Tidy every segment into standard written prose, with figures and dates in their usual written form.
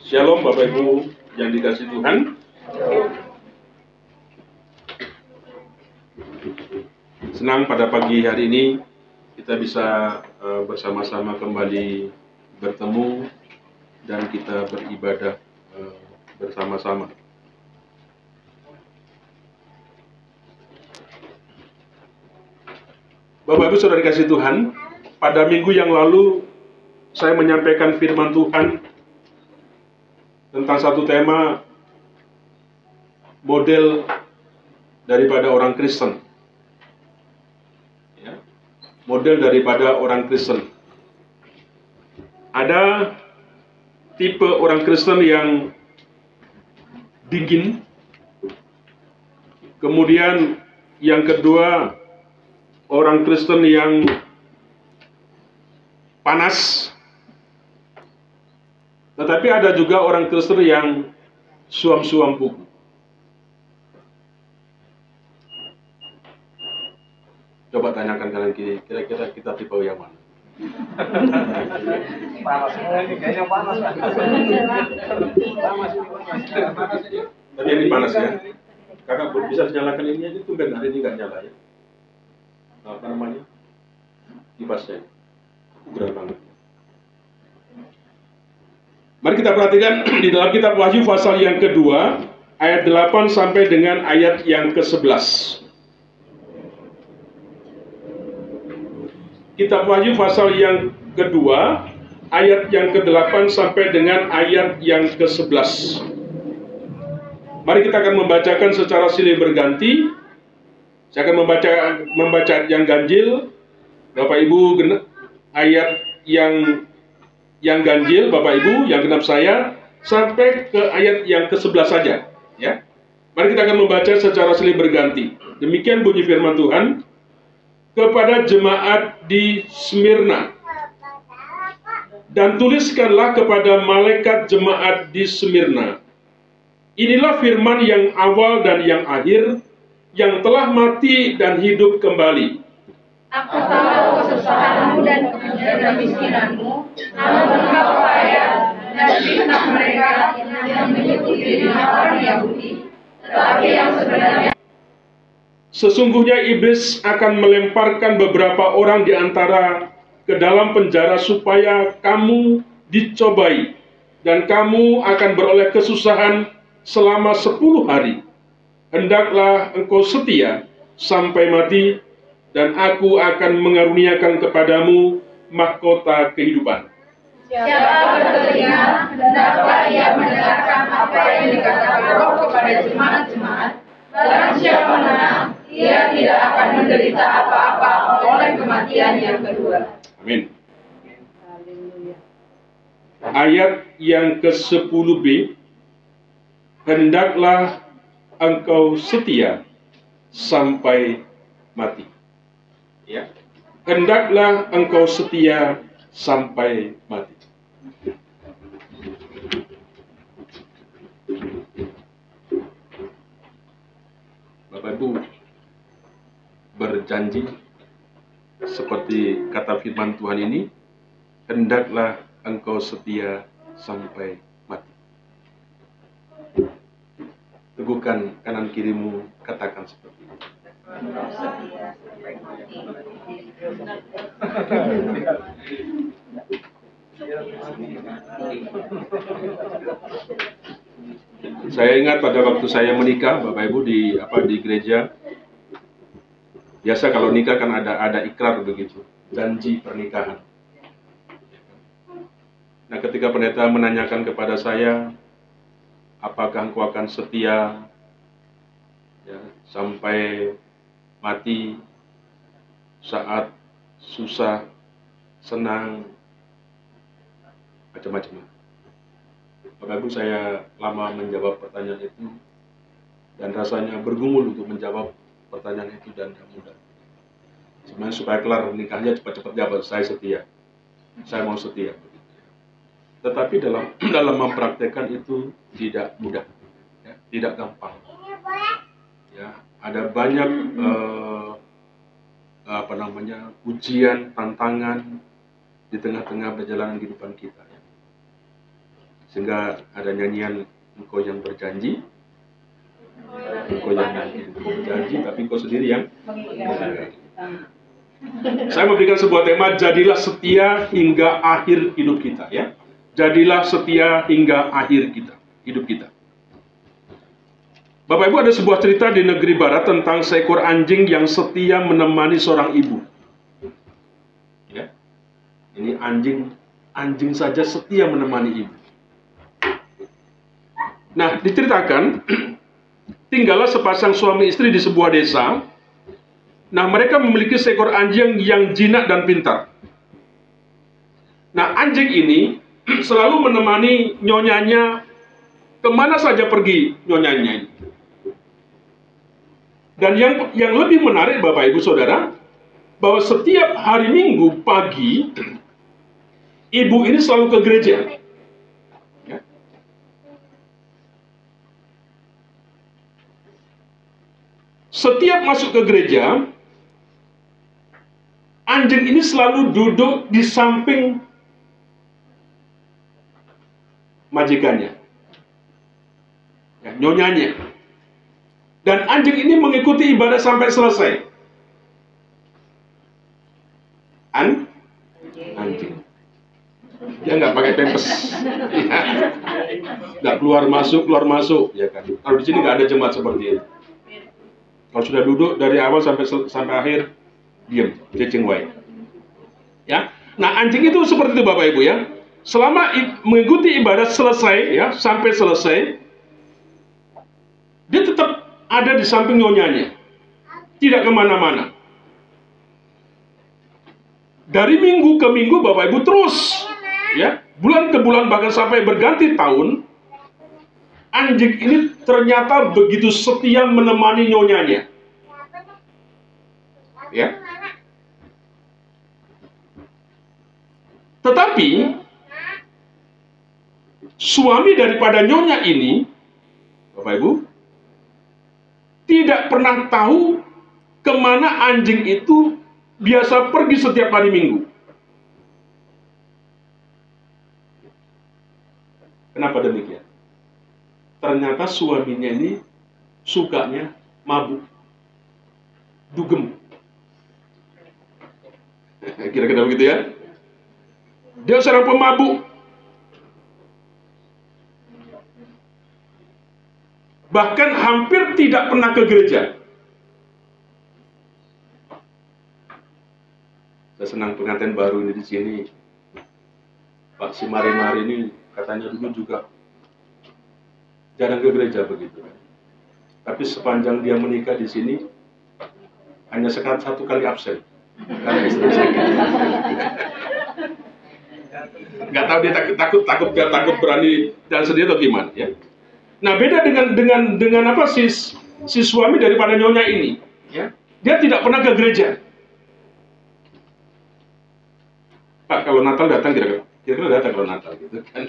Shalom Bapak Ibu yang dikasihi Tuhan. Senang pada pagi hari ini kita bisa bersama-sama kembali bertemu dan kita beribadah bersama-sama. Bapak Ibu Saudara dikasihi Tuhan, pada minggu yang lalu saya menyampaikan firman Tuhan tentang satu tema model daripada orang Kristen. Ya, model daripada orang Kristen. Ada tipe orang Kristen yang dingin. Kemudian yang kedua, orang Kristen yang panas. Tetapi ada juga orang Kristen yang suam-suam buku. Coba tanyakan kalian kira-kira kita tipe yang mana? Panas ini kayaknya panas. Tadi ini panas ya. Kakak bisa nyalakan ini aja, tumben hari ini nggak nyala ya. Apa namanya? Kipasnya. Berat banget. Mari kita perhatikan di dalam kitab Wahyu pasal yang kedua, ayat 8 sampai dengan ayat yang ke-11. Kitab Wahyu pasal yang kedua, ayat yang ke-8 sampai dengan ayat yang ke-11. Mari kita akan membacakan secara silih berganti. Saya akan membaca yang ganjil, Bapak Ibu, ayat yang ganjil, Bapak Ibu, yang genap saya, sampai ke ayat yang ke-11 saja. Ya. Mari kita akan membaca secara silih berganti. Demikian bunyi firman Tuhan. Kepada jemaat di Smyrna. Dan tuliskanlah kepada malaikat jemaat di Smyrna. Inilah firman yang awal dan yang akhir, yang telah mati dan hidup kembali. Aku tahu kesusahanmu dan kemiskinanmu, namun engkau kaya, dan fitnah mereka yang menyebut dirinya orang Yahudi, tetapi yang sebenarnya. Sesungguhnya iblis akan melemparkan beberapa orang di antara ke dalam penjara supaya kamu dicobai, dan kamu akan beroleh kesusahan selama 10 hari. Hendaklah engkau setia sampai mati, dan aku akan mengaruniakan kepadamu mahkota kehidupan. Siapa bertelinga, hendaklah ia mendengarkan apa yang dikatakan Roh kepada jemaat-jemaat. Barang siapa menang, ia tidak akan menderita apa-apa oleh kematian yang kedua. Amin. Ayat yang ke-10b, hendaklah engkau setia sampai mati. Ya. Hendaklah engkau setia sampai mati. Bapak Ibu berjanji seperti kata firman Tuhan ini, hendaklah engkau setia sampai mati. Teguhkan kanan kirimu, katakan seperti ini. Saya ingat pada waktu saya menikah, Bapak Ibu, di gereja. Biasa kalau nikah kan ada ikrar begitu, janji pernikahan. Nah, ketika pendeta menanyakan kepada saya, apakah engkau akan setia ya, sampai mati saat susah, senang, macam-macam. Bapak Ibu, saya lama menjawab pertanyaan itu dan rasanya bergumul untuk menjawab pertanyaan itu dan tidak mudah. Sebenarnya supaya kelar nikahnya cepat-cepat jawab, saya setia, saya mau setia. Tetapi dalam mempraktekkan itu tidak mudah, ya, tidak gampang. Ya, ada banyak ujian, tantangan di tengah-tengah perjalanan kehidupan kita. Ya. Sehingga ada nyanyian engkau yang berjanji, engkau yang berjanji, tapi engkau sendiri yang mengingkari. Saya memberikan sebuah tema, jadilah setia hingga akhir hidup kita, ya. Jadilah setia hingga akhir hidup kita. Bapak Ibu, ada sebuah cerita di negeri barat tentang seekor anjing yang setia menemani seorang ibu. Ya. Ini anjing saja setia menemani ibu. Nah, diceritakan tinggallah sepasang suami istri di sebuah desa. Nah, mereka memiliki seekor anjing yang jinak dan pintar. Nah, anjing ini selalu menemani nyonyanya kemana saja pergi nyonyanya ini. Dan yang lebih menarik Bapak Ibu Saudara, bahwa setiap hari Minggu pagi, ibu ini selalu ke gereja. Ya. Setiap masuk ke gereja, anjing ini selalu duduk di samping majikannya, ya, nyonyanya. Dan anjing ini mengikuti ibadah sampai selesai. Anjing. Dia nggak pakai pempes, ya. Nggak keluar masuk, ya kan. Kalau di sini nggak ada jemaat seperti itu. Kalau sudah duduk dari awal sampai akhir, diam, cacing wae. Ya. Nah, anjing itu seperti itu Bapak Ibu, ya. Selama mengikuti ibadah selesai, ya, sampai selesai, dia tetap ada di samping nyonyanya, tidak kemana-mana. Dari minggu ke minggu Bapak Ibu terus, ya, bulan ke bulan bahkan sampai berganti tahun, anjing ini ternyata begitu setia menemani nyonyanya. Ya. Tetapi suami daripada nyonya ini, Bapak Ibu, tidak pernah tahu kemana anjing itu biasa pergi setiap hari Minggu. Kenapa demikian? Ternyata suaminya ini sukanya mabuk, dugem. Kira-kira begitu, ya. Dia seorang pemabuk. Bahkan hampir tidak pernah ke gereja. Saya senang pengantin baru ini di sini. Pak si Mari-Mari ini katanya dulu juga jarang ke gereja begitu. Tapi sepanjang dia menikah di sini hanya satu kali absen karena istri sakit. Nggak tahu dia takut berani dan sendiri atau gimana, ya. Nah, beda dengan apa si suami daripada nyonya ini, ya. Dia tidak pernah ke gereja. Pak, kalau Natal datang kira-kira datang kalau Natal gitu kan.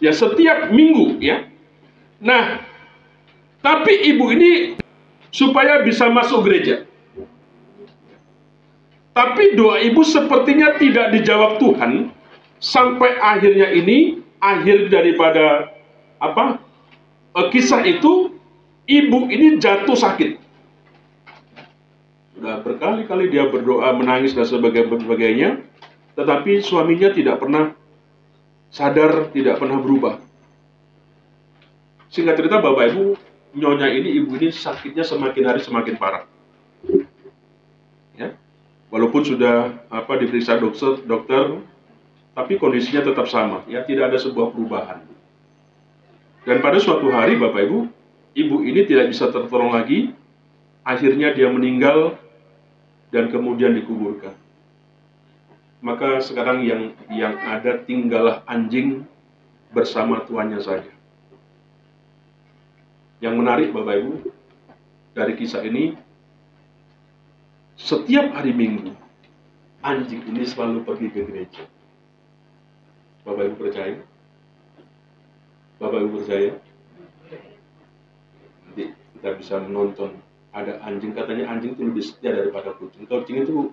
Ya, setiap minggu, ya. Nah, tapi ibu ini supaya bisa masuk gereja. Tapi doa ibu sepertinya tidak dijawab Tuhan sampai akhirnya ini akhir daripada kisah itu, ibu ini jatuh sakit. Sudah berkali-kali dia berdoa, menangis dan sebagainya, tetapi suaminya tidak pernah sadar, tidak pernah berubah. Singkat cerita Bapak Ibu, nyonya ini, ibu ini sakitnya semakin hari semakin parah. Ya, walaupun sudah diperiksa dokter, tapi kondisinya tetap sama, ya, tidak ada sebuah perubahan. Dan pada suatu hari Bapak Ibu, ibu ini tidak bisa tertolong lagi, akhirnya dia meninggal dan kemudian dikuburkan. Maka sekarang yang ada tinggallah anjing bersama tuannya saja. Yang menarik Bapak Ibu, dari kisah ini, setiap hari Minggu, anjing ini selalu pergi ke gereja. Bapak Ibu percaya? Bapak Ibu percaya? Nanti kita bisa menonton ada anjing, katanya anjing itu lebih setia daripada kucing. Kucing itu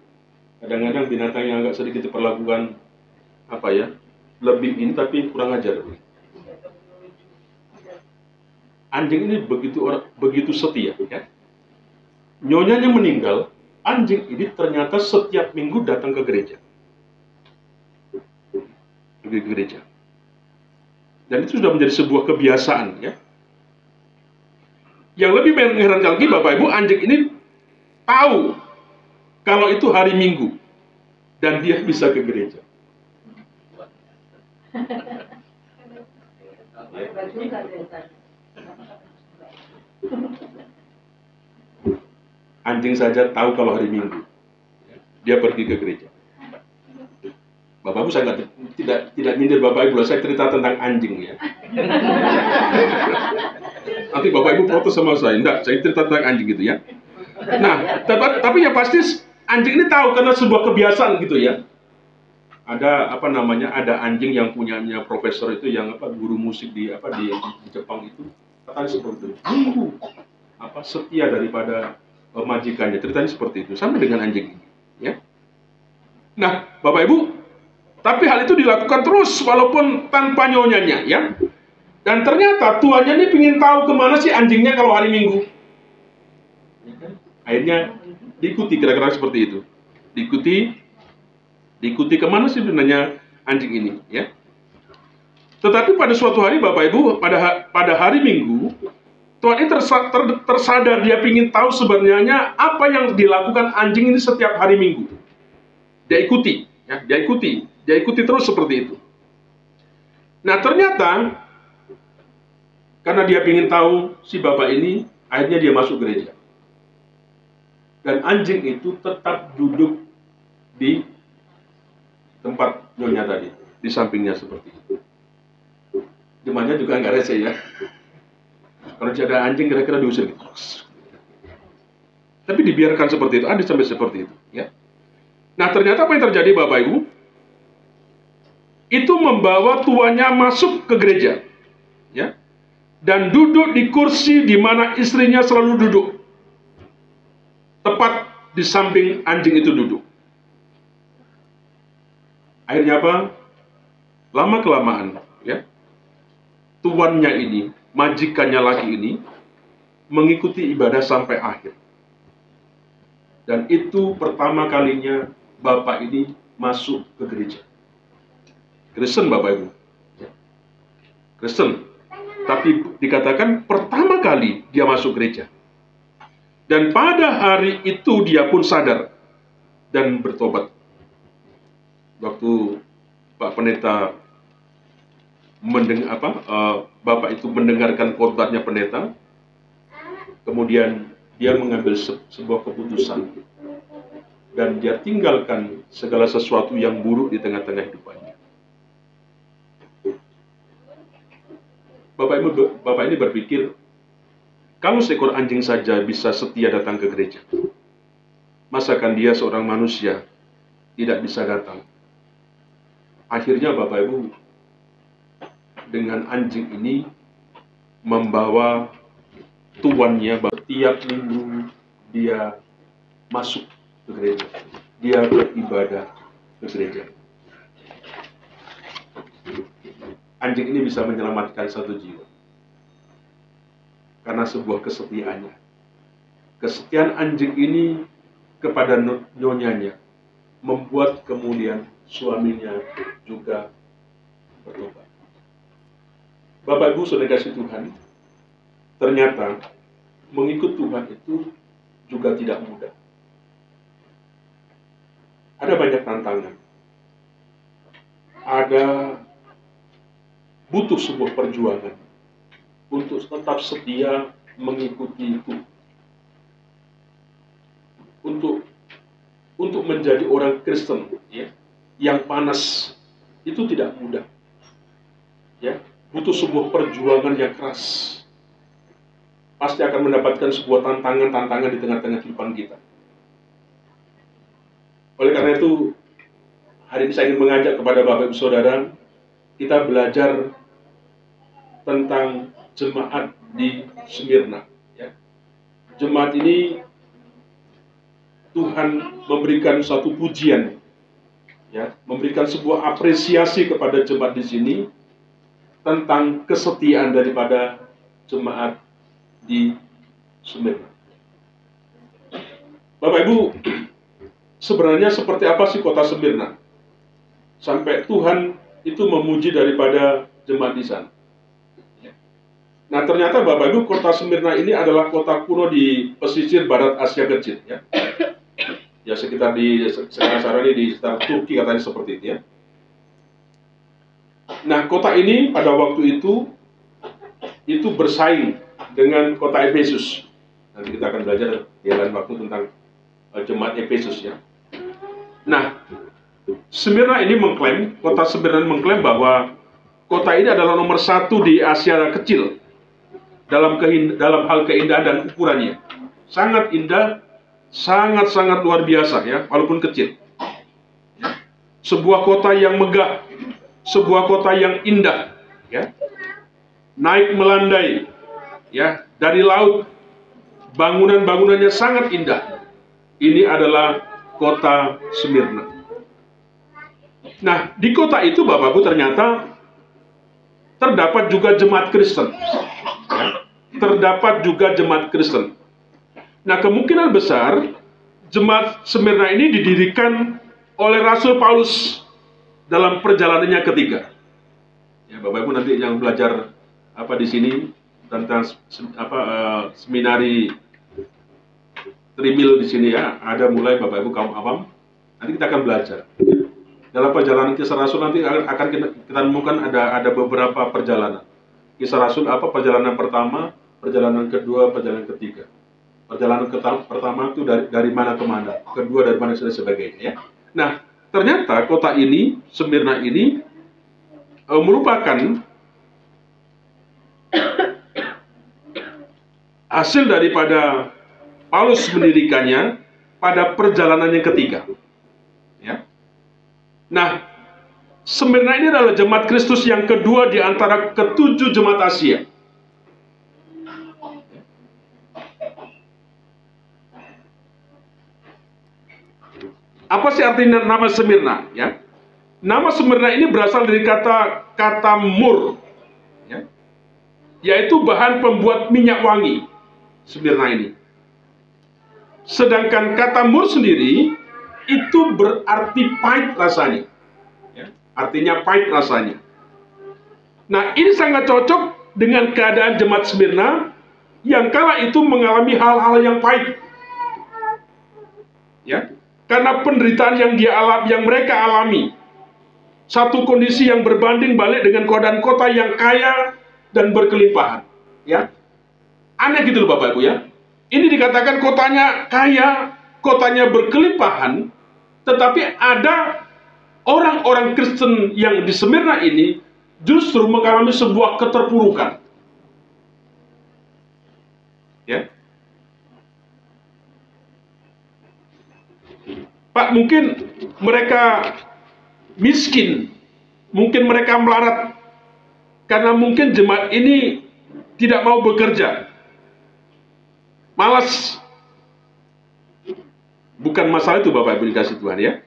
kadang-kadang binatang yang agak sedikit diperlakukan lebih ini tapi kurang ajar. Anjing ini begitu setia, ya. Nyonyanya meninggal, anjing ini ternyata setiap minggu datang ke gereja. Pergi ke gereja. Dan itu sudah menjadi sebuah kebiasaan, ya. Yang lebih mengherankan lagi, Bapak Ibu, anjing ini tahu kalau itu hari Minggu dan dia bisa ke gereja. Anjing saja tahu kalau hari Minggu dia pergi ke gereja. Bapak Ibu, saya tidak nyindir Bapak Ibu, saya cerita tentang anjing, ya. Nanti Bapak Ibu protes sama saya, enggak, saya cerita tentang anjing gitu, ya. Nah, tapi yang pasti anjing ini tahu karena sebuah kebiasaan gitu, ya. Ada ada anjing yang punyanya profesor itu yang guru musik di Jepang itu, katanya seperti itu. Setia daripada majikannya, ceritanya seperti itu. Sama dengan anjing ini, ya. Nah, Bapak Ibu, tapi hal itu dilakukan terus walaupun tanpa nyonyanya, ya. Dan ternyata tuannya ini ingin tahu kemana sih anjingnya kalau hari Minggu. Akhirnya diikuti, kira-kira seperti itu. Diikuti kemana sih sebenarnya anjing ini, ya. Tetapi pada suatu hari, Bapak Ibu, pada hari Minggu, tuan ini tersadar, dia ingin tahu sebenarnya apa yang dilakukan anjing ini setiap hari Minggu. Dia ikuti, ya, dia ikuti terus seperti itu. Nah, ternyata karena dia ingin tahu si bapak ini, akhirnya dia masuk gereja. Dan anjing itu tetap duduk di tempat nyonya tadi, di sampingnya seperti itu. Jemaatnya juga nggak rese, ya. Kalau ada anjing kira-kira diusir gitu. Tapi dibiarkan seperti itu, ada sampai seperti itu, ya. Nah, ternyata apa yang terjadi, Bapak Ibu? Itu membawa tuannya masuk ke gereja, ya. Dan duduk di kursi di mana istrinya selalu duduk. Tepat di samping anjing itu duduk. Akhirnya apa? Lama-kelamaan, ya. Tuannya ini, majikannya laki ini, mengikuti ibadah sampai akhir. Dan itu pertama kalinya bapak ini masuk ke gereja. Kristen, Bapak Ibu. Kristen. Tapi dikatakan pertama kali dia masuk gereja. Dan pada hari itu dia pun sadar dan bertobat. Waktu Pak Pendeta Bapak itu mendengarkan khotbahnya pendeta, kemudian dia mengambil sebuah keputusan dan dia tinggalkan segala sesuatu yang buruk di tengah-tengah hidupannya. Bapak ini berpikir, kalau seekor anjing saja bisa setia datang ke gereja, masakan dia seorang manusia tidak bisa datang? Akhirnya Bapak Ibu, dengan anjing ini membawa tuannya, setiap minggu dia masuk ke gereja, dia beribadah ke gereja. Anjing ini bisa menyelamatkan satu jiwa karena sebuah kesetiaannya. Kesetiaan anjing ini kepada nyonyanya membuat kemudian suaminya juga bertobat. Bapak Ibu saudara kasih Tuhan, ternyata mengikut Tuhan itu juga tidak mudah. Ada banyak tantangan. Ada butuh sebuah perjuangan untuk tetap setia mengikuti itu. Untuk menjadi orang Kristen, ya, yang panas itu tidak mudah. Ya, butuh sebuah perjuangan yang keras. Pasti akan mendapatkan sebuah tantangan-tantangan di tengah-tengah kehidupan kita. Oleh karena itu, hari ini saya ingin mengajak kepada Bapak Ibu Saudara, kita belajar tentang jemaat di Smyrna. Ya. Jemaat ini Tuhan memberikan satu pujian, ya, memberikan sebuah apresiasi kepada jemaat di sini tentang kesetiaan daripada jemaat di Smyrna. Bapak Ibu, sebenarnya seperti apa sih kota Smyrna? Sampai Tuhan itu memuji daripada jemaat di sana. Nah, ternyata Bapak Ibu, kota Smyrna ini adalah kota kuno di pesisir barat Asia Kecil, ya. Ya, sekitar di sekarang ini di sekitar Turki katanya seperti itu, ya. Nah, kota ini pada waktu itu bersaing dengan kota Efesus. Nanti kita akan belajar di lain waktu tentang jemaat Efesus, ya. Nah, Smyrna ini mengklaim, kota Smyrna mengklaim bahwa kota ini adalah nomor 1 di Asia Kecil dalam hal keindahan dan ukurannya. Sangat indah, sangat-sangat luar biasa, ya, walaupun kecil. Sebuah kota yang megah, sebuah kota yang indah, ya. Naik melandai, ya, dari laut. Bangunan-bangunannya sangat indah. Ini adalah kota Smyrna. Nah, di kota itu Bapak Ibu ternyata terdapat juga jemaat Kristen. Ya, terdapat juga jemaat Kristen. Nah, kemungkinan besar jemaat Smyrna ini didirikan oleh Rasul Paulus dalam perjalanannya ketiga. Ya, Bapak Ibu nanti yang belajar di sini tentang seminari Trimil di sini, ya, ada mulai Bapak Ibu kaum awam. Nanti kita akan belajar. Dalam perjalanan Kisah Rasul nanti akan kita temukan ada beberapa perjalanan. Kisah Rasul perjalanan pertama, perjalanan kedua, perjalanan ketiga. Perjalanan pertama itu dari mana ke mana, kedua dari mana dan sebagainya, ya. Nah, ternyata kota ini, Smyrna ini merupakan hasil daripada Paulus mendirikannya pada perjalanan yang ketiga, ya. Nah, Smyrna ini adalah jemaat Kristus yang kedua di antara ke-7 jemaat Asia. Apa sih artinya nama Smyrna? Ya, nama Smyrna ini berasal dari kata mur, ya, yaitu bahan pembuat minyak wangi. Smyrna ini. Sedangkan kata mur sendiri itu berarti pahit rasanya, ya, artinya pahit rasanya. Nah, ini sangat cocok dengan keadaan jemaat Smyrna yang kala itu mengalami hal-hal yang pahit, ya, karena penderitaan yang mereka alami. Satu kondisi yang berbanding balik dengan keadaan kota yang kaya dan berkelimpahan, ya. Aneh gitu loh Bapak Ibu, ya. Ini dikatakan kotanya kaya, kotanya berkelimpahan, tetapi ada orang-orang Kristen yang di Smyrna ini justru mengalami sebuah keterpurukan, ya. Pak, mungkin mereka miskin, mungkin mereka melarat, karena mungkin jemaat ini tidak mau bekerja, malas. Bukan masalah itu Bapak Ibu dikasih Tuhan, ya.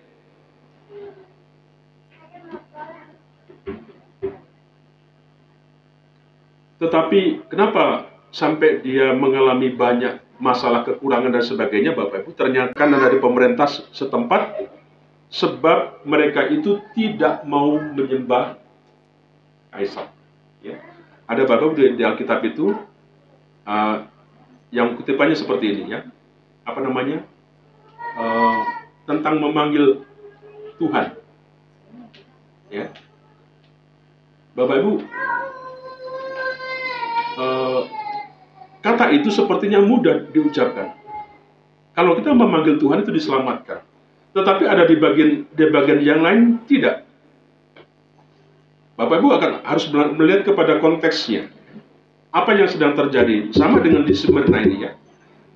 Tetapi kenapa sampai dia mengalami banyak masalah kekurangan dan sebagainya Bapak Ibu? Ternyata karena dari pemerintah setempat, sebab mereka itu tidak mau menyembah Kaisar, ya. Ada Bapak Ibu di Alkitab itu yang kutipannya seperti ini, ya. Apa namanya? Tentang memanggil Tuhan, ya. Bapak Ibu, kata itu sepertinya mudah diucapkan. Kalau kita memanggil Tuhan itu diselamatkan. Tetapi ada di bagian yang lain tidak. Bapak Ibu harus melihat kepada konteksnya. Apa yang sedang terjadi? Sama dengan di Smyrna ini, ya.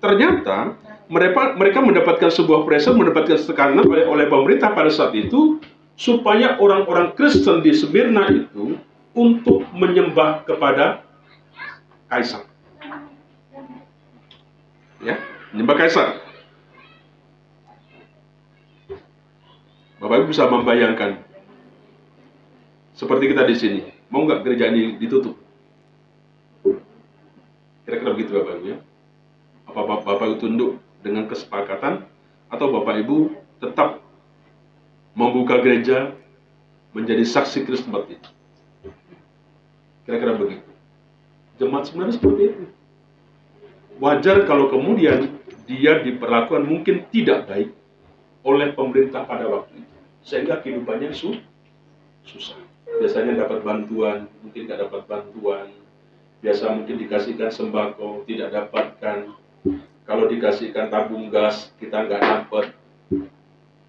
Ternyata mereka mendapatkan sebuah pressure, mendapatkan tekanan oleh pemerintah pada saat itu supaya orang-orang Kristen di Smyrna itu untuk menyembah kepada Kaisar, ya, menyembah Kaisar. Bapak Ibu bisa membayangkan seperti kita di sini, mau nggak gereja ini ditutup? begitu Bapak Ibu ya? Apa Bapak Ibu tunduk dengan kesepakatan atau Bapak Ibu tetap membuka gereja menjadi saksi Kristus seperti itu? Kira-kira begitu. Jemaat sebenarnya seperti itu. Wajar kalau kemudian dia diperlakukan mungkin tidak baik oleh pemerintah pada waktu itu, sehingga kehidupannya susah. Biasanya dapat bantuan, mungkin tidak dapat bantuan. Biasa mungkin dikasihkan sembako, tidak dapatkan. Kalau dikasihkan tabung gas, kita nggak dapat,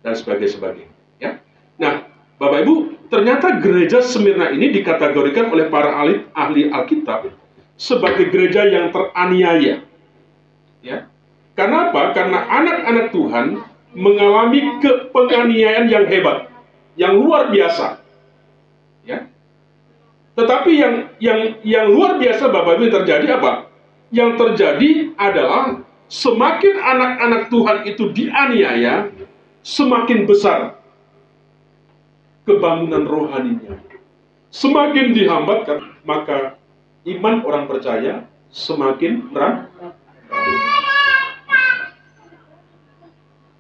dan sebagainya. Ya. Nah, Bapak Ibu, ternyata gereja Smyrna ini dikategorikan oleh para ahli Alkitab sebagai gereja yang teraniaya. Ya. Karena apa? Karena anak-anak Tuhan mengalami penganiayaan yang hebat, yang luar biasa. Ya. Tetapi yang luar biasa Bapak Ibu yang terjadi apa? Yang terjadi adalah semakin anak-anak Tuhan itu dianiaya, semakin besar kebangunan rohaninya. Semakin dihambatkan, maka iman orang percaya semakin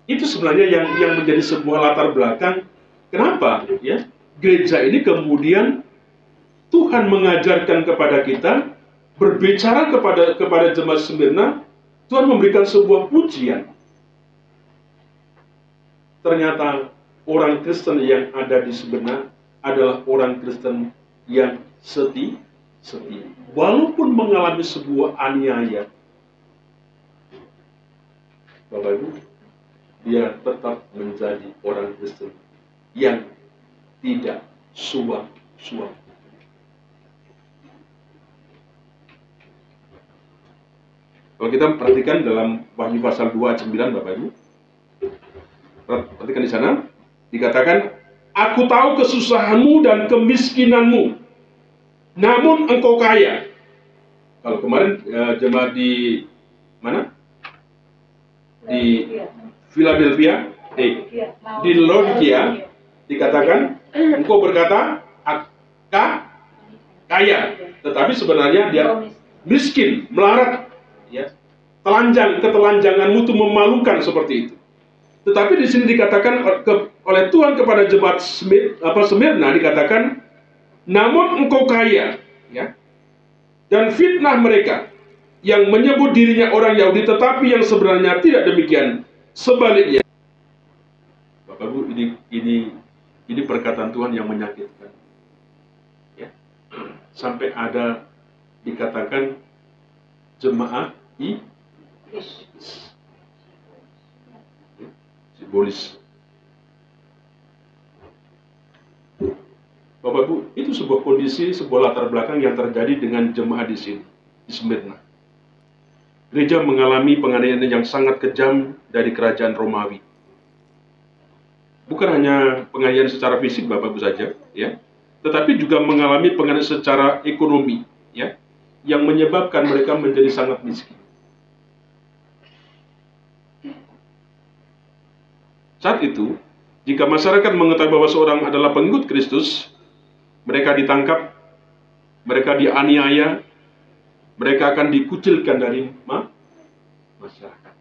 itu sebenarnya yang menjadi sebuah latar belakang kenapa ya gereja ini kemudian Tuhan mengajarkan kepada kita, berbicara kepada jemaat Smyrna, Tuhan memberikan sebuah pujian. Ternyata orang Kristen yang ada di Smyrna adalah orang Kristen yang setia. Walaupun mengalami sebuah aniaya, Bapak Ibu, dia tetap menjadi orang Kristen yang tidak suap-suap. Kalau kita perhatikan dalam Wahyu pasal 2 ayat 9 Bapak Ibu, perhatikan di sana, dikatakan, aku tahu kesusahanmu dan kemiskinanmu, namun engkau kaya. Kalau kemarin jemaat di mana? Di Philadelphia, di Laodikia, dikatakan, engkau berkata, kaya, tetapi sebenarnya dia miskin, melarat. Ya, ketelanjanganmu itu memalukan seperti itu. Tetapi di sini dikatakan oleh Tuhan kepada jemaat Smyrna dikatakan, namun engkau kaya, ya, dan fitnah mereka yang menyebut dirinya orang Yahudi, tetapi yang sebenarnya tidak demikian. Sebaliknya, Bapak Ibu, ini perkataan Tuhan yang menyakitkan. Ya, sampai ada dikatakan jemaat simbolis. Bapak Ibu, itu sebuah kondisi, sebuah latar belakang yang terjadi dengan jemaat di sini, di Smyrna. Gereja mengalami penganiayaan yang sangat kejam dari kerajaan Romawi. Bukan hanya penganiayaan secara fisik Bapak Ibu saja, ya, tetapi juga mengalami penganiayaan secara ekonomi, ya, yang menyebabkan mereka menjadi sangat miskin. Saat itu, jika masyarakat mengetahui bahwa seorang adalah pengikut Kristus, mereka ditangkap, mereka dianiaya, mereka akan dikucilkan dari masyarakat.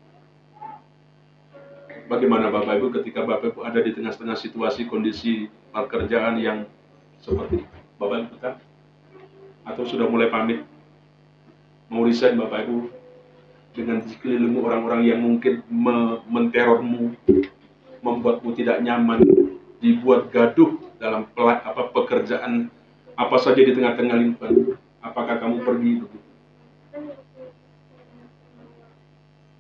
Bagaimana Bapak Ibu ketika Bapak Ibu ada di tengah-tengah situasi kondisi pekerjaan yang seperti itu? Bapak Ibu kan? Atau sudah mulai pamit? Mau resign Bapak Ibu dengan dikelilingmu orang-orang yang mungkin menterormu, membuatmu tidak nyaman, dibuat gaduh dalam pekerjaan apa saja di tengah-tengah lingkungan. Apakah kamu pergi begitu?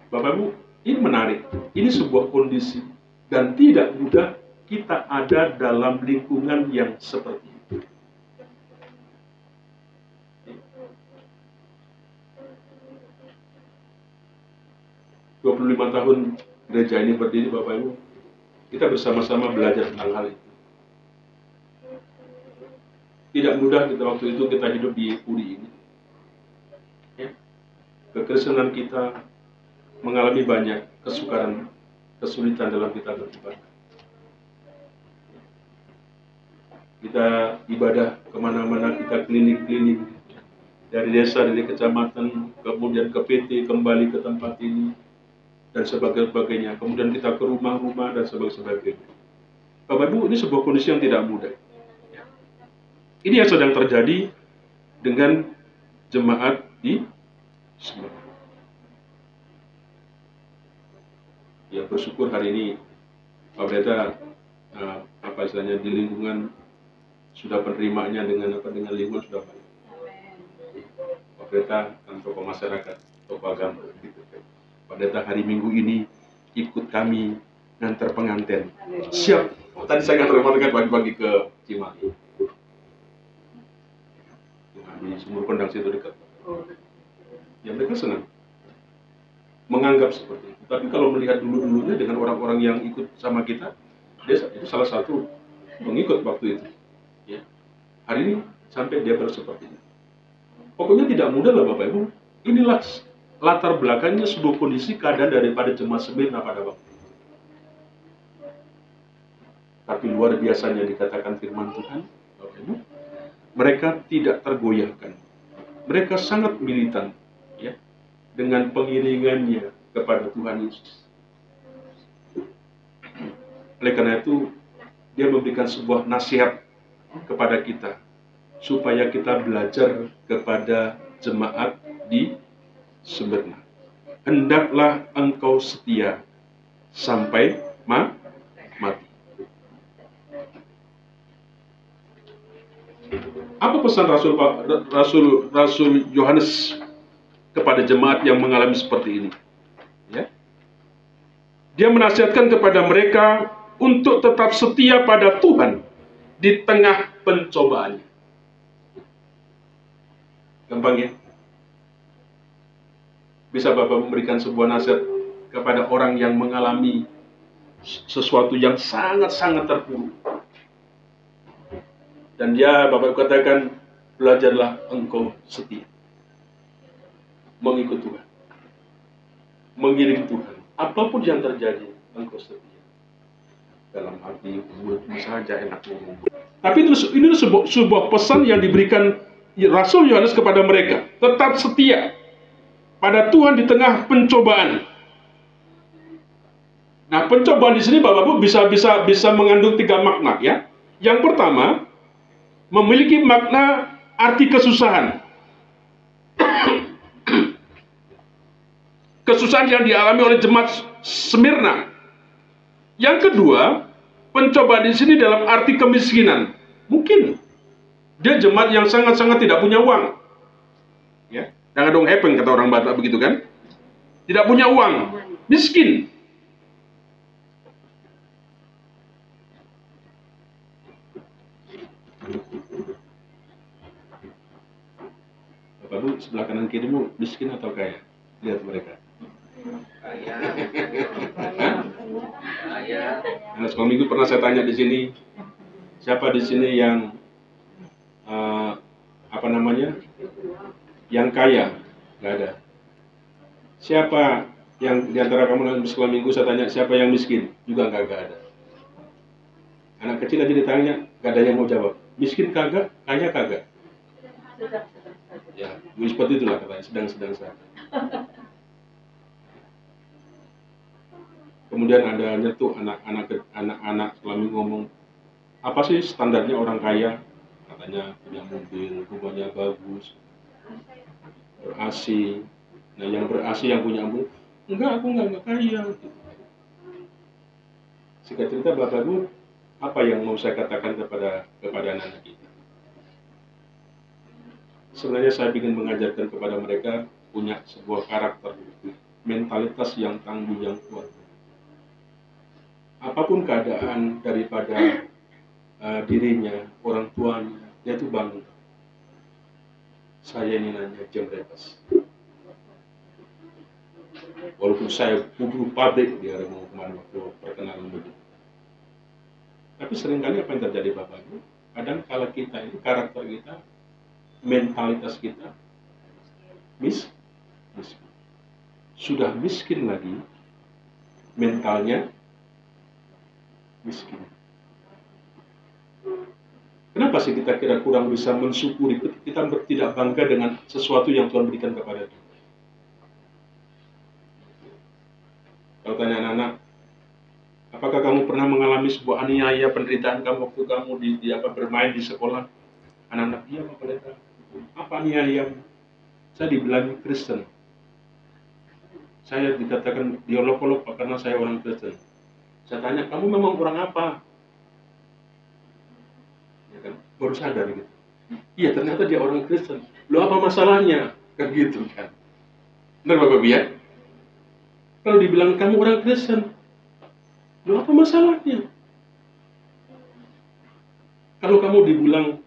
Bapak Ibu, ini menarik. Ini sebuah kondisi dan tidak mudah kita ada dalam lingkungan yang seperti itu. ...25 tahun gereja ini berdiri Bapak Ibu, kita bersama-sama belajar tentang hal itu. Tidak mudah kita waktu itu kita hidup di UDI ini. Ya. Kekristenan kita mengalami banyak kesukaran, kesulitan dalam kita beribadah. Kita ibadah kemana-mana, kita klinik-klinik, dari desa, dari kecamatan, kemudian ke PT, kembali ke tempat ini, dan sebagainya. Kemudian kita ke rumah-rumah dan sebagainya. Bapak Ibu, ini sebuah kondisi yang tidak mudah. Ini yang sedang terjadi dengan jemaat di Smyrna. Ya, bersyukur hari ini Pak Pendeta apa istilahnya di lingkungan sudah penerimanya dengan lingkungan sudah baik. Pak Pendeta dan tokoh masyarakat, tokoh agama. Pak Pendeta hari Minggu ini ikut kami ngantar pengantin. Siap. Tadi saya ngantar pagi-pagi ke Cimahi. Di Sumur Kondang situ dekat. Ya mereka senang menganggap seperti itu. Tapi kalau melihat dulu-dulunya dengan orang-orang yang ikut sama kita, dia itu salah satu pengikut waktu itu. Ya. Hari ini sampai dia seperti ini. Pokoknya tidak mudah lah Bapak Ibu. Inilah latar belakangnya sebuah kondisi keadaan daripada jemaat Smyrna pada waktu itu. Tapi luar biasanya dikatakan firman Tuhan, Bapak Ibu, mereka tidak tergoyahkan. Mereka sangat militan, ya, dengan pengiringannya kepada Tuhan Yesus. Oleh karena itu, dia memberikan sebuah nasihat kepada kita, supaya kita belajar kepada jemaat di Smyrna. Hendaklah engkau setia sampai mati. Apa pesan Rasul Yohanes kepada jemaat yang mengalami seperti ini? Ya. Dia menasihatkan kepada mereka untuk tetap setia pada Tuhan di tengah pencobaannya. Gampang ya? Bisa Bapak memberikan sebuah nasihat kepada orang yang mengalami sesuatu yang sangat-sangat terpuruk. Dan dia, Bapak katakan, belajarlah engkau setia. Mengikut Tuhan. Mengiring Tuhan. Apapun yang terjadi, engkau setia. Dalam arti mulutmu saja enak ngomong. Tapi ini sebuah pesan yang diberikan Rasul Yohanes kepada mereka. Tetap setia pada Tuhan di tengah pencobaan. Nah, pencobaan di sini Bapak-Ibu bisa mengandung 3 makna ya. Yang pertama, memiliki makna arti kesusahan. Kesusahan yang dialami oleh jemaat Smyrna. Yang kedua, pencobaan di sini dalam arti kemiskinan. Mungkin dia jemaat yang sangat-sangat tidak punya uang. Ya, jangan dong hepeng kata orang Batak begitu kan? Tidak punya uang, miskin. Bapak Bu, sebelah kanan kirimu miskin atau kaya? Lihat mereka. Kaya. Nah, sekolah minggu pernah saya tanya di sini, siapa di sini yang yang kaya? Gak ada. Siapa yang diantara kamu yang sekolah minggu saya tanya siapa yang miskin? Juga gak ada. Anak kecil aja ditanya, gak ada yang mau jawab. Miskin kagak, kaya kagak. Ya, seperti itulah katanya, sedang-sedang saja. Kemudian ada nyetuk anak-anak selama ngomong, apa sih standarnya orang kaya? Katanya punya mobil, rumahnya bagus, ber-AC. Nah, yang ber-AC yang punya mobil, enggak, aku enggak kaya. Singkat cerita Bapak Ibu, apa yang mau saya katakan kepada anak-anak kita? Sebenarnya saya ingin mengajarkan kepada mereka punya sebuah karakter, mentalitas yang tangguh, yang kuat. Apapun keadaan daripada dirinya, orang tuanya, dia itu bangun. Saya ini nanya jam bebas. Walaupun saya bubuh pabrik, dia mau kemana waktu perkenalan begitu. Tapi seringkali apa yang terjadi Bapak Ibu? Kadang kala kita ini, karakter kita, mentalitas kita miskin. Sudah miskin lagi, mentalnya miskin. Kenapa sih kita kira kurang bisa mensyukuri, kita tidak bangga dengan sesuatu yang Tuhan berikan kepada kita? Kalau tanya anak-anak, apakah kamu pernah mengalami sebuah aniaya penderitaan kamu waktu kamu bermain di sekolah? Anak-anak, iya Pak Pendeta. Apa aniaya? Saya dibilang Kristen. Saya dikatakan diolok-olok karena saya orang Kristen. Saya tanya, kamu memang orang apa? Ya kan? Baru sadar gitu. Iya, ternyata dia orang Kristen. Loh, apa masalahnya? Kan gitu kan. Benar Bapak ya? Kalau dibilang kamu orang Kristen, loh apa masalahnya? Kalau kamu dibilang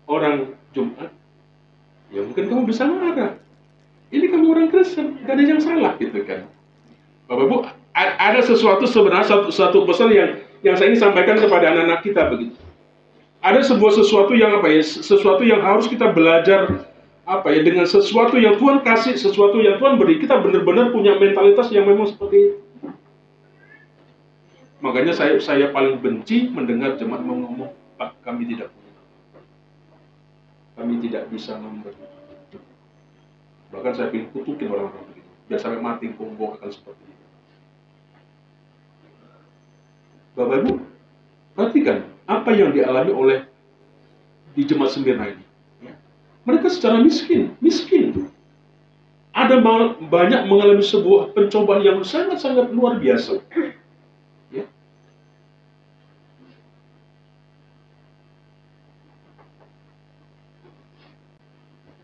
orang Jumat, ya mungkin kamu bisa marah. Ini kamu orang Kristen, gak ada yang salah gitu kan. Bapak Ibu, ada sesuatu sebenarnya satu pesan yang saya ingin sampaikan kepada anak-anak kita begitu. Ada sesuatu yang sesuatu yang harus kita belajar dengan sesuatu yang Tuhan kasih, sesuatu yang Tuhan beri, kita benar-benar punya mentalitas yang memang seperti itu. Makanya saya paling benci mendengar jemaat ngomong, Pak, kami tidak punya, kami tidak bisa memberi. Bahkan saya ingin kutukin orang-orang begitu, biar sampai mati punggung akan seperti itu. Bapak Ibu, perhatikan apa yang dialami oleh di jemaat Smyrna ini. Mereka secara miskin. Ada banyak mengalami sebuah pencobaan yang sangat-sangat luar biasa. Ya.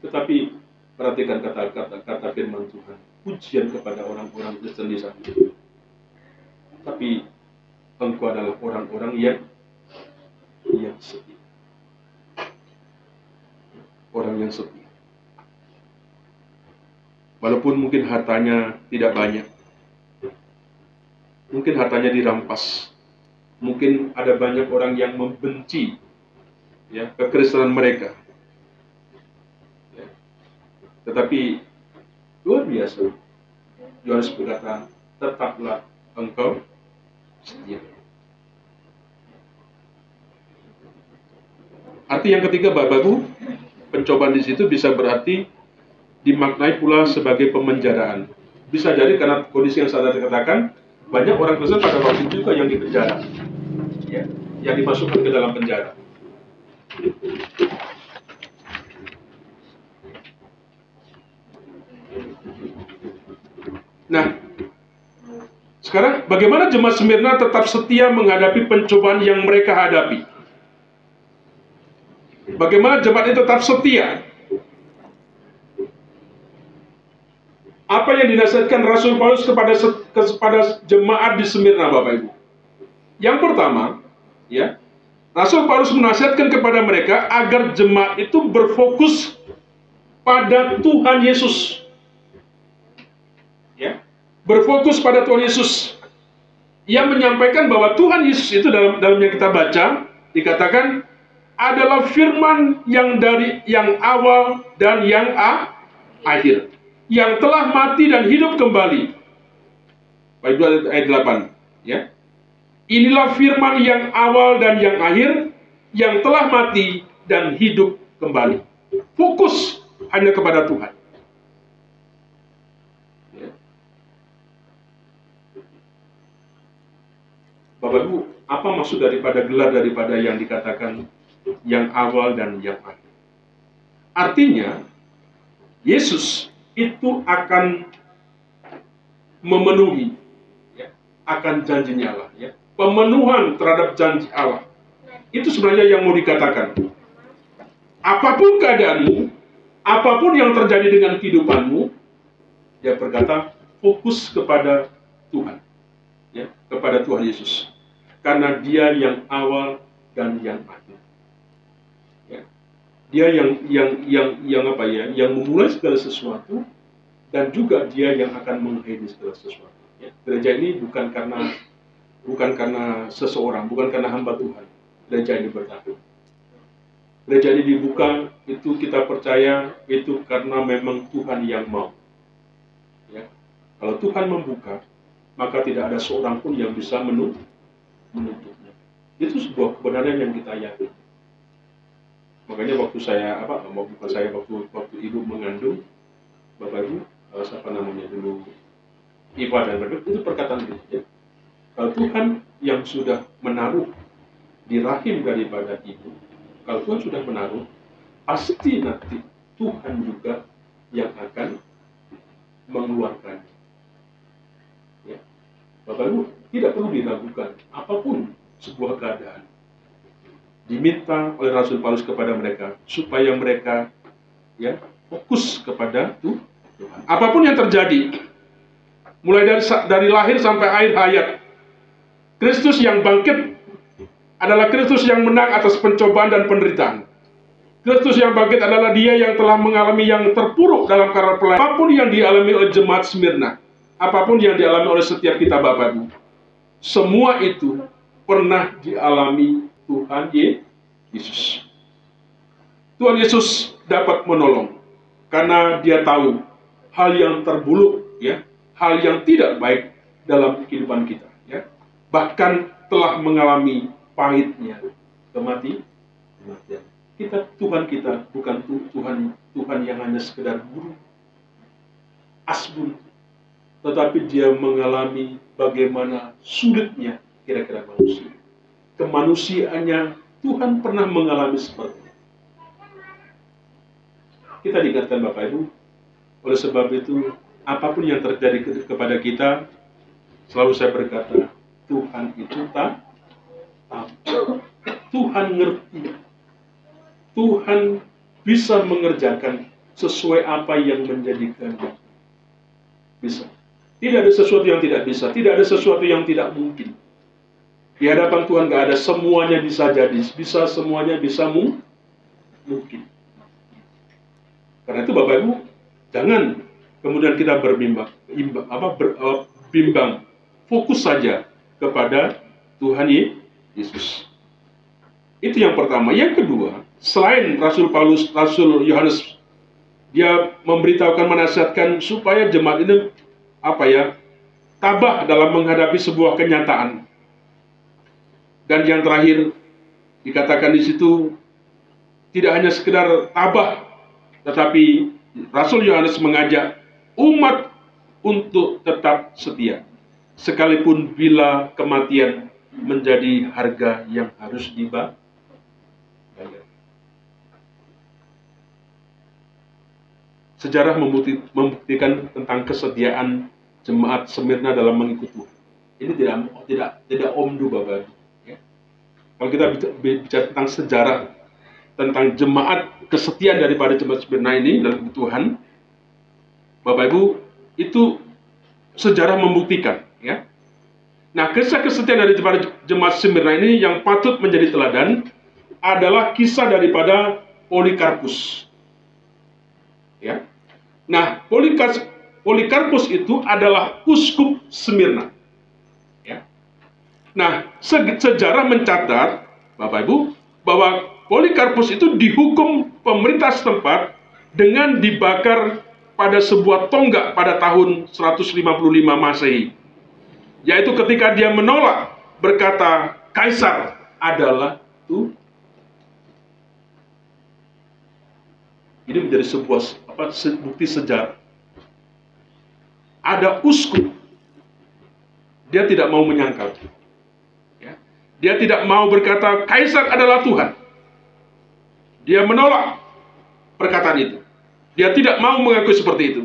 Tetapi perhatikan kata firman Tuhan, pujian kepada orang-orang Kristen di sana. Tapi engkau adalah orang-orang yang setia. Orang yang setia. Walaupun mungkin hartanya tidak banyak, mungkin hartanya dirampas, mungkin ada banyak orang yang membenci kekristenan mereka, tetapi luar biasa. Yohanes berkata, tetaplah engkau setia. Arti yang ketiga, Bapak Ibu, pencobaan di situ bisa berarti dimaknai pula sebagai pemenjaraan. Bisa jadi karena kondisi yang saya katakan, banyak orang Kristen pada waktu itu juga yang dipenjara, yang dimasukkan ke dalam penjara. Nah, sekarang bagaimana jemaat Smyrna tetap setia menghadapi pencobaan yang mereka hadapi? Bagaimana jemaat ini tetap setia? Apa yang dinasihatkan Rasul Paulus kepada jemaat di Smyrna, Bapak Ibu? Yang pertama, Rasul Paulus menasihatkan kepada mereka agar jemaat itu berfokus pada Tuhan Yesus. Berfokus pada Tuhan Yesus. Ia menyampaikan bahwa Tuhan Yesus itu dalam yang kita baca dikatakan adalah firman yang dari yang awal dan yang akhir, yang telah mati dan hidup kembali. Ayat 8. Inilah firman yang awal dan yang akhir, yang telah mati dan hidup kembali. Fokus hanya kepada Tuhan. Bapak Ibu, apa maksud gelar daripada yang dikatakan yang awal dan yang akhir? Artinya, Yesus itu akan memenuhi akan janjinya Allah. Pemenuhan terhadap janji Allah. Itu sebenarnya yang mau dikatakan. Apapun keadaanmu, apapun yang terjadi dengan kehidupanmu, dia berkata fokus kepada Tuhan. Kepada Tuhan Yesus. Karena dia yang awal dan yang akhir. Dia yang memulai segala sesuatu dan juga dia yang akan mengakhiri segala sesuatu. Gereja ini bukan karena seseorang, bukan karena hamba Tuhan. Gereja ini bertahan. Gereja ini dibuka, itu kita percaya, itu karena memang Tuhan yang mau. Kalau Tuhan membuka, maka tidak ada seorang pun yang bisa menutupnya. Itu sebuah kebenaran yang kita yakini. Makanya waktu saya waktu ibu mengandung, Bapak Ibu, siapa namanya dulu, Iva dan Rebek, itu perkataan itu. Ya. Kalau Tuhan yang sudah menaruh di rahim daripada ibu, kalau Tuhan sudah menaruh, pasti nanti Tuhan juga yang akan mengeluarkannya. Ya. Bapak Ibu, tidak perlu diragukan apapun sebuah keadaan. Diminta oleh Rasul Paulus kepada mereka supaya mereka ya fokus kepada Tuhan. Apapun yang terjadi, mulai dari lahir sampai akhir hayat, Kristus yang bangkit adalah Kristus yang menang atas pencobaan dan penderitaan. Kristus yang bangkit adalah Dia yang telah mengalami yang terpuruk dalam karena pelayanan. Apapun yang dialami oleh jemaat Smyrna, apapun yang dialami oleh setiap kita Bapak Ibu, semua itu pernah dialami Tuhan Yesus. Tuhan Yesus dapat menolong karena Dia tahu hal yang terburuk, ya, hal yang tidak baik dalam kehidupan kita, ya. Bahkan telah mengalami pahitnya kematian. Tuhan kita bukan Tuhan yang hanya sekedar guru asbun, tetapi Dia mengalami bagaimana sulitnya kira-kira manusia. Kemanusiaannya Tuhan pernah mengalami seperti itu. Kita diingatkan Bapak Ibu, oleh sebab itu apapun yang terjadi kepada kita, selalu saya berkata, Tuhan itu tahu. Tuhan ngerti. Tuhan bisa mengerjakan sesuai apa yang menjadi kehendak. Bisa. Tidak ada sesuatu yang tidak bisa. Tidak ada sesuatu yang tidak mungkin. Di hadapan Tuhan gak ada semuanya bisa jadi. Semuanya bisa mungkin. Karena itu Bapak Ibu, jangan kemudian kita bimbang. Fokus saja kepada Tuhan Yesus. Itu yang pertama. Yang kedua, selain Rasul Yohanes, dia memberitahukan, menasihatkan supaya jemaat ini tabah dalam menghadapi sebuah kenyataan. Dan yang terakhir dikatakan di situ tidak hanya sekedar tabah, tetapi Rasul Yohanes mengajak umat untuk tetap setia, sekalipun bila kematian menjadi harga yang harus dibayar. Sejarah membuktikan tentang kesetiaan jemaat Smyrna dalam mengikut Tuhan. Ini tidak omdu Bapak. Ya. Kalau kita bicara tentang sejarah, tentang jemaat, kesetiaan daripada jemaat Smyrna ini dalam Tuhan, Bapak Ibu, itu sejarah membuktikan. Ya. Nah, kisah kesetiaan dari jemaat Smyrna ini yang patut menjadi teladan adalah kisah daripada Polikarpus. Ya. Nah, Polikarpus itu adalah uskup Smyrna. Ya. Nah, sejarah mencatat, Bapak Ibu, bahwa Polikarpus itu dihukum pemerintah setempat dengan dibakar pada sebuah tonggak pada tahun 155 Masehi. Yaitu ketika dia menolak, berkata, Kaisar adalah Tuhan. Ini menjadi sebuah bukti sejarah. Ada uskup, dia tidak mau menyangkal. Ya. Dia tidak mau berkata, Kaisar adalah Tuhan. Dia menolak perkataan itu. Dia tidak mau mengakui seperti itu.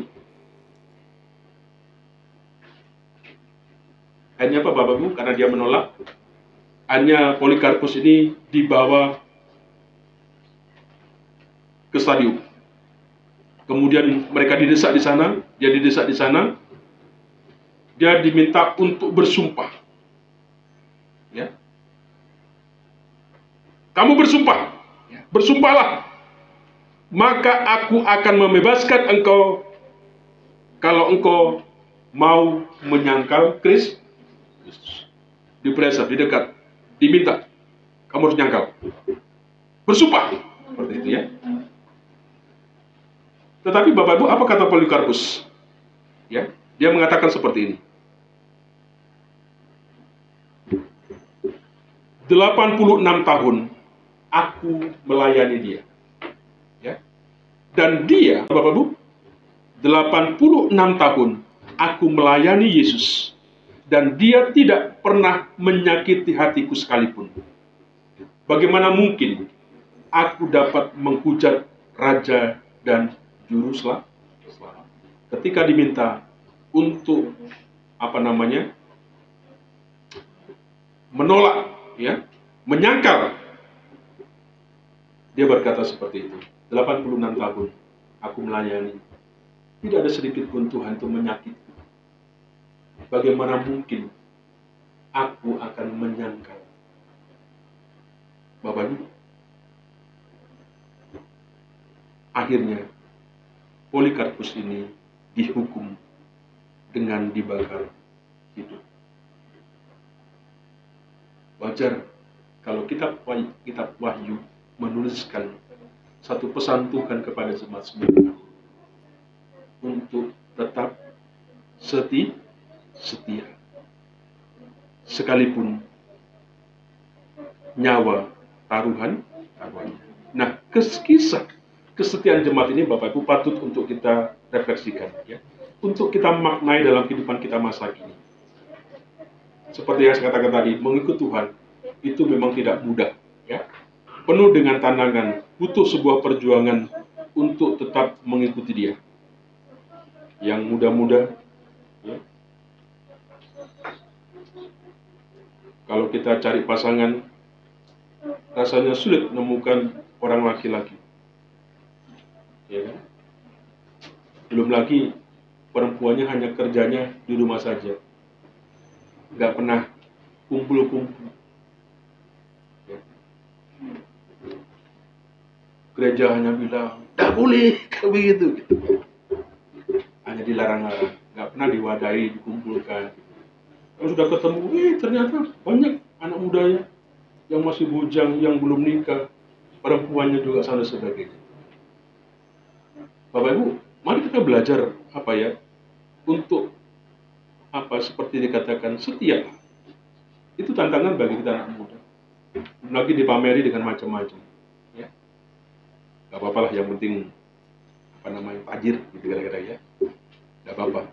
Akhirnya apa Bapak Ibu? Karena dia menolak, hanya Polikarpus ini dibawa ke stadium. Kemudian mereka didesak di sana, dia didesak di sana, dia diminta untuk bersumpah. Ya. Kamu bersumpah, bersumpahlah, maka aku akan membebaskan engkau kalau engkau mau menyangkal Kristus. Dipressure, didekat, diminta, kamu harus nyangkal. Bersumpah, seperti itu ya. Tetapi Bapak Ibu, apa kata Polikarpus? Ya, dia mengatakan seperti ini. 86 tahun aku melayani dia. Ya. Dan dia, Bapak Ibu, 86 tahun aku melayani Yesus, dan dia tidak pernah menyakiti hatiku sekalipun. Bagaimana mungkin aku dapat menghujat Raja dan Juru Selamat ketika diminta untuk menolak, ya, menyangkal. Dia berkata seperti itu, 86 tahun aku melayani, tidak ada sedikit pun Tuhan itu menyakiti. Bagaimana mungkin aku akan menyangkal? Bapak Ibu, akhirnya Polikarpus ini dihukum dengan dibakar hidup. Wajar kalau kitab Wahyu menuliskan satu pesan Tuhan kepada jemaat Smyrna untuk tetap setia, sekalipun nyawa taruhannya. Nah, kisah kesetiaan jemaat ini, Bapak Ibu, patut untuk kita refleksikan, ya, untuk kita maknai dalam kehidupan kita masa kini. Seperti yang saya katakan tadi, mengikut Tuhan itu memang tidak mudah, ya, penuh dengan tantangan, butuh sebuah perjuangan untuk tetap mengikuti Dia. Yang muda-muda, ya, kalau kita cari pasangan, rasanya sulit menemukan orang laki-laki. Ya, belum lagi perempuannya hanya kerjanya di rumah saja, nggak pernah kumpul-kumpul. Ya. Gereja hanya bilang, nggak boleh kayak begitu, gitu. Hanya dilarang-larang, nggak pernah diwadahi, dikumpulkan. Kalau sudah ketemu, ternyata banyak anak mudanya yang masih bujang, yang belum nikah, perempuannya juga sama sebagainya. Bapak Ibu, mari kita belajar untuk seperti dikatakan setia. Itu tantangan bagi kita anak muda. Belum lagi dipameri dengan macam-macam. Ya. Gak apa-apa lah, yang penting tajir, gitu kira-kira, ya. Gak apa-apa.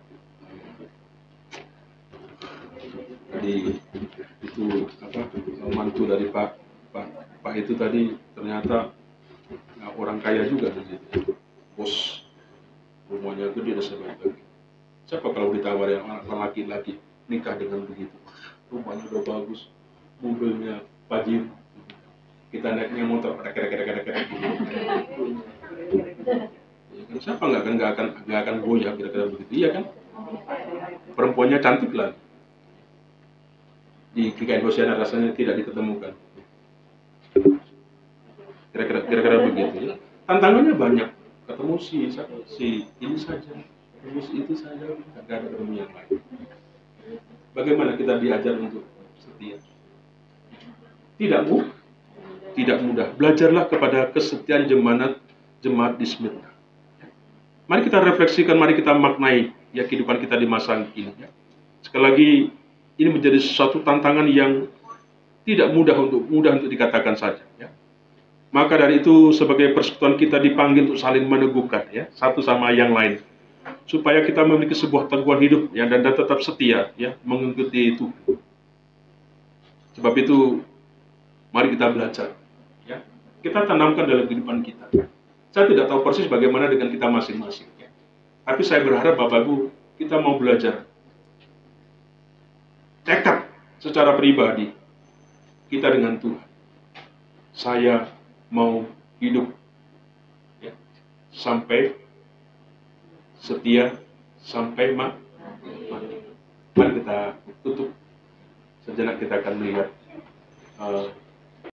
Jadi itu mantu dari Pak itu tadi ternyata orang kaya juga di situ. Bos, rumahnya gede dan sebagainya. Siapa kalau ditawari anak laki-laki nikah dengan begitu? Rumahnya udah bagus, mobilnya pajir, kita naiknya motor kerek gitu. Ya kan, siapa nggak akan goyah kira-kira begitu, iya kan? Perempuannya cantik lah. Di KKN Hosiana rasanya tidak diketemukan. Kira-kira begitu, ya. Tantangannya banyak. Ketemu si ini saja, ketemu si itu saja, nggak ada ketemu yang lain. Bagaimana kita diajar untuk setia? Tidak mudah. Belajarlah kepada kesetiaan jemaat di Smyrna. Mari kita refleksikan, mari kita maknai, ya, kehidupan kita di masa ini. Ya. Sekali lagi, ini menjadi suatu tantangan yang tidak mudah untuk dikatakan saja. Ya. Maka dari itu, sebagai persekutuan kita dipanggil untuk saling meneguhkan, ya, satu sama yang lain, supaya kita memiliki sebuah teguhan hidup, ya, dan tetap setia, ya, mengikuti Tuhan. Sebab itu, mari kita belajar, ya, kita tanamkan dalam kehidupan kita. Saya tidak tahu persis bagaimana dengan kita masing-masing, ya. Tapi saya berharap Bapak Ibu, kita mau belajar tekad secara pribadi kita dengan Tuhan. Saya mau hidup, ya, sampai setia sampai mati. Mari kita tutup sejenak, kita akan melihat